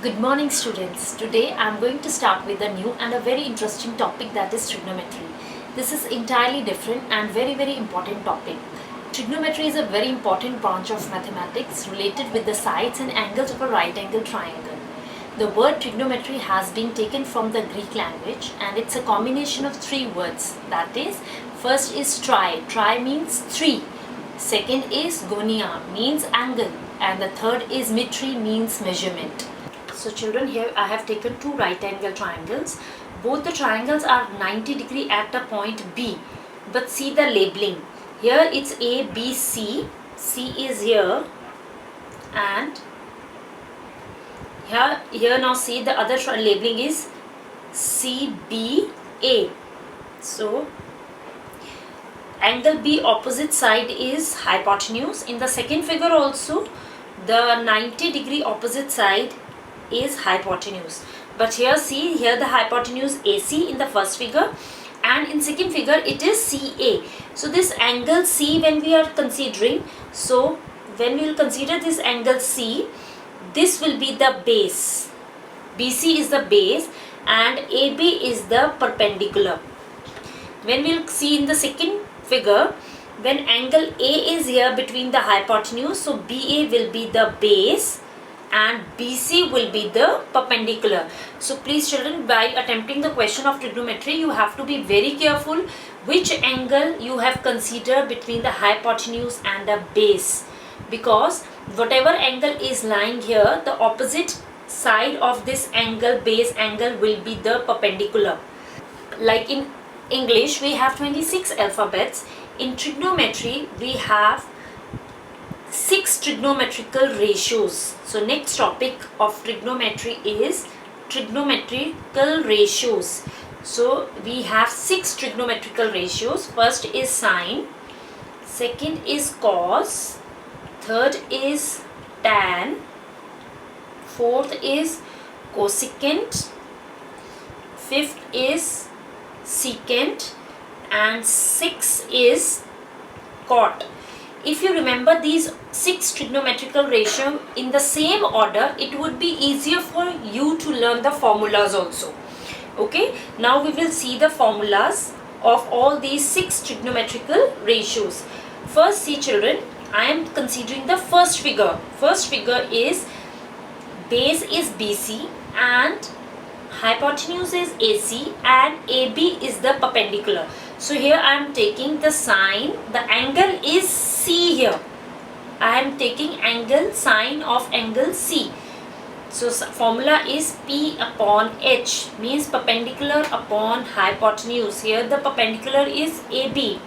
Good morning students. Today I am going to start with a new and a very interesting topic, that is trigonometry. This is entirely different and very important topic. Trigonometry is a very important branch of mathematics related with the sides and angles of a right angle triangle. The word trigonometry has been taken from the Greek language and it's a combination of three words. That is, first is tri. Tri means three. Second is gonia, means angle, and the third is metri, means measurement. So children, here I have taken two right angle triangles. Both the triangles are 90 degree at a point B. But see the labeling. Here it's A, B, C. C is here. And here now see the other labeling is C, B, A. So angle B opposite side is hypotenuse. In the second figure also the 90 degree opposite side is hypotenuse, but here see, here the hypotenuse AC in the first figure and in second figure it is CA. So this angle C, when we are considering, so when we will consider this angle C, this will be the base. BC is the base and AB is the perpendicular. When we will see in the second figure, when angle A is here between the hypotenuse, so BA will be the base and BC will be the perpendicular. So please children, by attempting the question of trigonometry, you have to be very careful which angle you have considered between the hypotenuse and the base, because whatever angle is lying here, the opposite side of this angle, base angle, will be the perpendicular. Like in English we have 26 alphabets. In trigonometry we have 6 trigonometrical ratios. So next topic of trigonometry is trigonometrical ratios. So we have 6 trigonometrical ratios. First is sine, second is cos, third is tan, fourth is cosecant, fifth is secant, and sixth is cot. If you remember these 6 trigonometrical ratio in the same order, it would be easier for you to learn the formulas also. Okay, now we will see the formulas of all these 6 trigonometrical ratios. First, see children, I am considering the first figure. First figure is base is BC and hypotenuse is AC and AB is the perpendicular. So here I am taking the sine, the angle is C here. I am taking angle, sine of angle C. So formula is P upon H, means perpendicular upon hypotenuse. Here the perpendicular is AB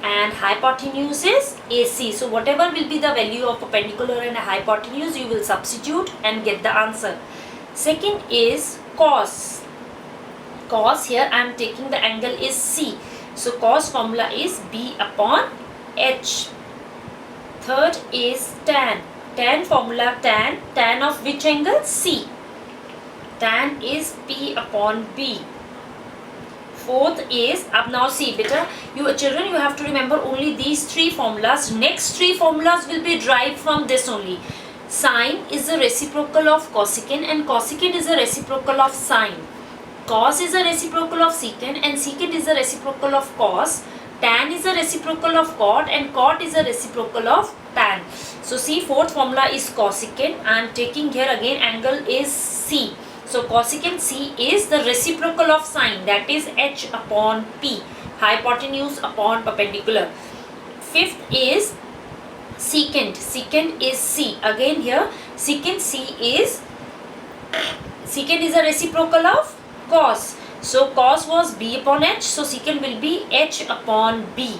and hypotenuse is AC. So whatever will be the value of perpendicular and hypotenuse, you will substitute and get the answer. Second is cos. Cos, here I am taking the angle is C. So cos formula is B upon H. Third is tan. Tan formula tan of which angle? C. Tan is P upon B. Fourth is, now see beta, you children, you have to remember only these 3 formulas. Next 3 formulas will be derived from this only. Sine is a reciprocal of cosecant and cosecant is a reciprocal of sine. Cos is a reciprocal of secant and secant is a reciprocal of cos. Tan is a reciprocal of cot and cot is a reciprocal of tan. So see, fourth formula is cosecant. I am taking here again angle is C. So cosecant C is the reciprocal of sine, that is H upon P, hypotenuse upon perpendicular. Fifth is secant. Secant is C. Again here secant C is, secant is a reciprocal of cos. So cos was B upon H, so secant will be H upon B.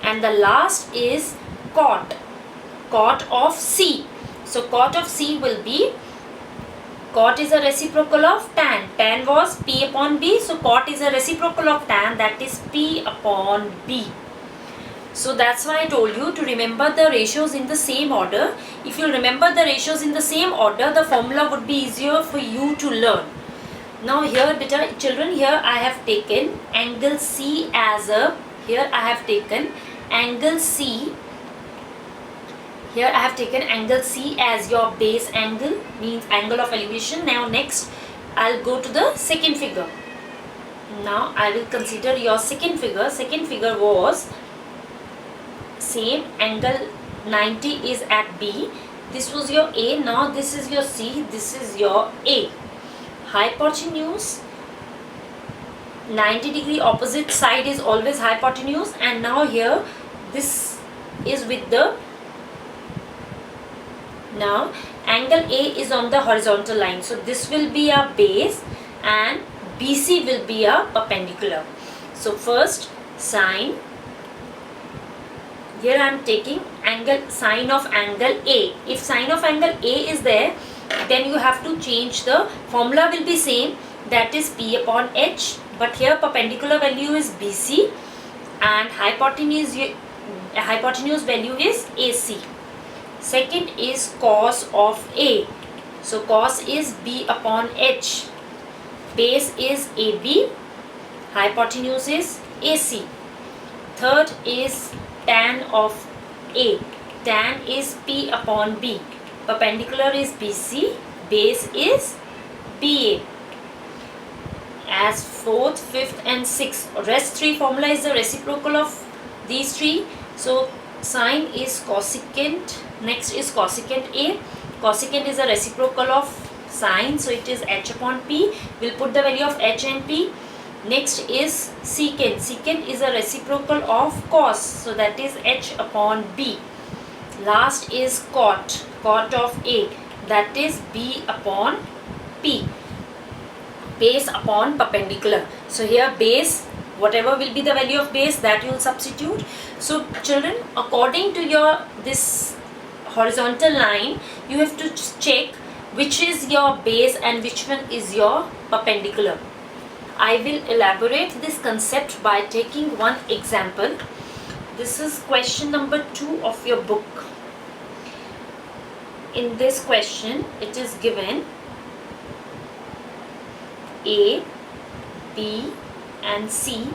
And the last is cot. Cot of C. So cot of C will be, cot is a reciprocal of tan. Tan was P upon B, so cot is a reciprocal of tan, that is P upon B. So that's why I told you to remember the ratios in the same order. If you remember the ratios in the same order, the formula would be easier for you to learn. Now here beta children, here I have taken angle C as a, here I have taken angle C Here I have taken angle C as your base angle, means angle of elevation. Now next I'll go to the second figure. Now I will consider your second figure. Second figure was same angle 90 is at B. This was your A. Now this is your C. This is your A. Hypotenuse 90 degree opposite side is always hypotenuse, and now here this is with the, now angle A is on the horizontal line, so this will be a base and BC will be a perpendicular. So first sine, here I am taking angle, sine of angle A. If sine of angle A is there, then you have to change the formula, will be same, that is P upon H, but here perpendicular value is BC and hypotenuse value is AC. Second is cos of A. So cos is B upon H. Base is AB. Hypotenuse is AC. Third is tan of A. Tan is P upon B. Perpendicular is BC. Base is BA. As fourth, fifth and sixth, rest three formula is the reciprocal of these three. So sine is cosecant, next is cosecant A. Cosecant is a reciprocal of sine, so it is H upon P. We'll put the value of H and P. Next is secant. Secant is a reciprocal of cos, so that is H upon B. Last is cot. Cot of A, that is B upon P. Base upon perpendicular. So here base, whatever will be the value of base, that you will substitute. So children, according to your this horizontal line, you have to check which is your base and which one is your perpendicular. I will elaborate this concept by taking one example. This is question number 2 of your book. In this question, it is given A, B and C.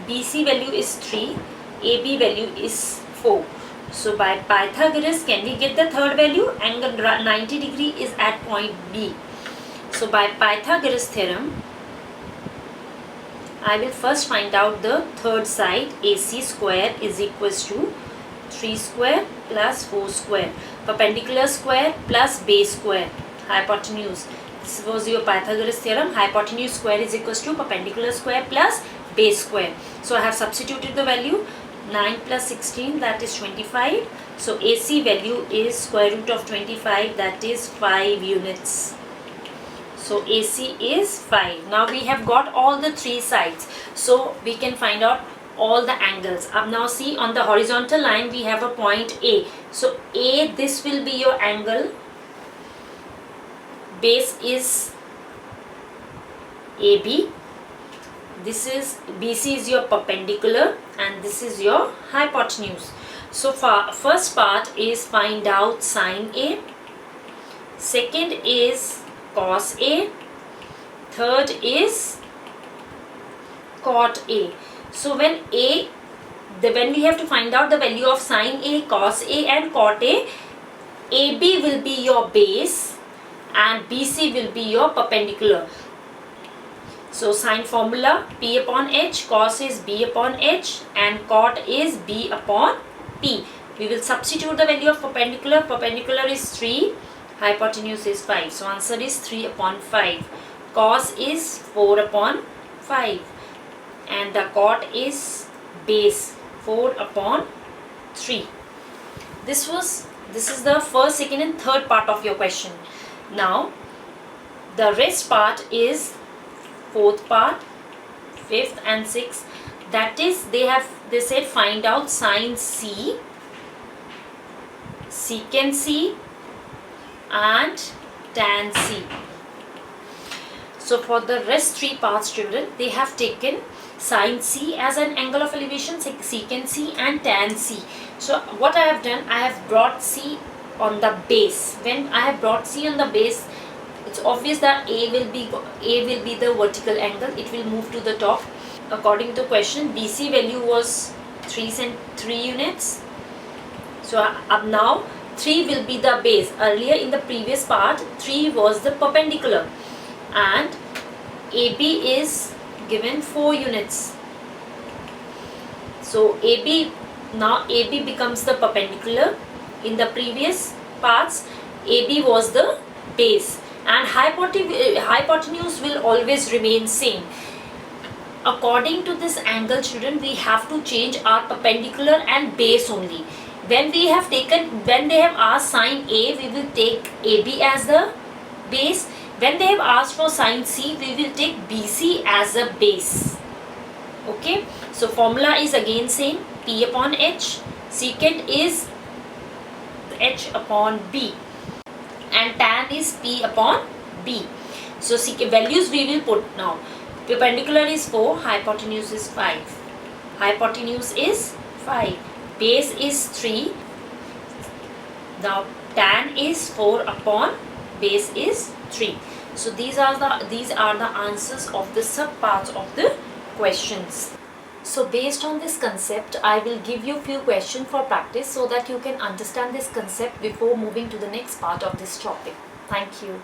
BC value is 3, AB value is 4. So by Pythagoras, can we get the third value? Angle 90 degree is at point B. So by Pythagoras theorem, I will first find out the third side. AC square is equals to 3 square plus 4 square. Perpendicular square plus base square. Hypotenuse. This was your Pythagoras theorem. Hypotenuse square is equals to perpendicular square plus base square. So I have substituted the value. 9 plus 16, that is 25. So AC value is square root of 25, that is 5 units. So AC is 5. Now we have got all the three sides. So we can find out all the angles. Now see, on the horizontal line we have a point A. So A, this will be your angle. Base is AB. This is BC is your perpendicular and this is your hypotenuse. So first part is find out sine A. Second is cos A. Third is cot A. So when we have to find out the value of sine A, cos A and cot A, AB will be your base and BC will be your perpendicular. So sine formula P upon H, cos is B upon H and cot is B upon P. We will substitute the value of perpendicular. Perpendicular is 3, hypotenuse is 5. So answer is 3 upon 5. Cos is 4 upon 5 and the cot is base 4 upon 3. This is the first, second and third part of your question. Now the rest part is fourth part, fifth and sixth. That is, they said find out sine C, secant C and tan C. So for the rest three parts, children, they have taken sine C as an angle of elevation, secant C and tan C. So what I have done, I have brought C on the base. When I have brought C on the base, it's obvious that A will be the vertical angle. It will move to the top. According to question, BC value was 3 units. So now 3 will be the base. Earlier in the previous part, 3 was the perpendicular, and AB is given 4 units. So now AB becomes the perpendicular. In the previous parts, AB was the base, and hypotenuse will always remain same. According to this angle, children, we have to change our perpendicular and base only. When they have asked sine A, we will take AB as the base. When they have asked for sine C, we will take BC as a base. Okay, so formula is again same, P upon H. Secant is H upon B, and tan is P upon B. So values we will put now. Perpendicular is 4, hypotenuse is 5. Hypotenuse is 5. Base is 3. Now tan is 4 upon base is 3. So these are the answers of the sub parts of the questions. So based on this concept, I will give you few questions for practice so that you can understand this concept before moving to the next part of this topic. Thank you.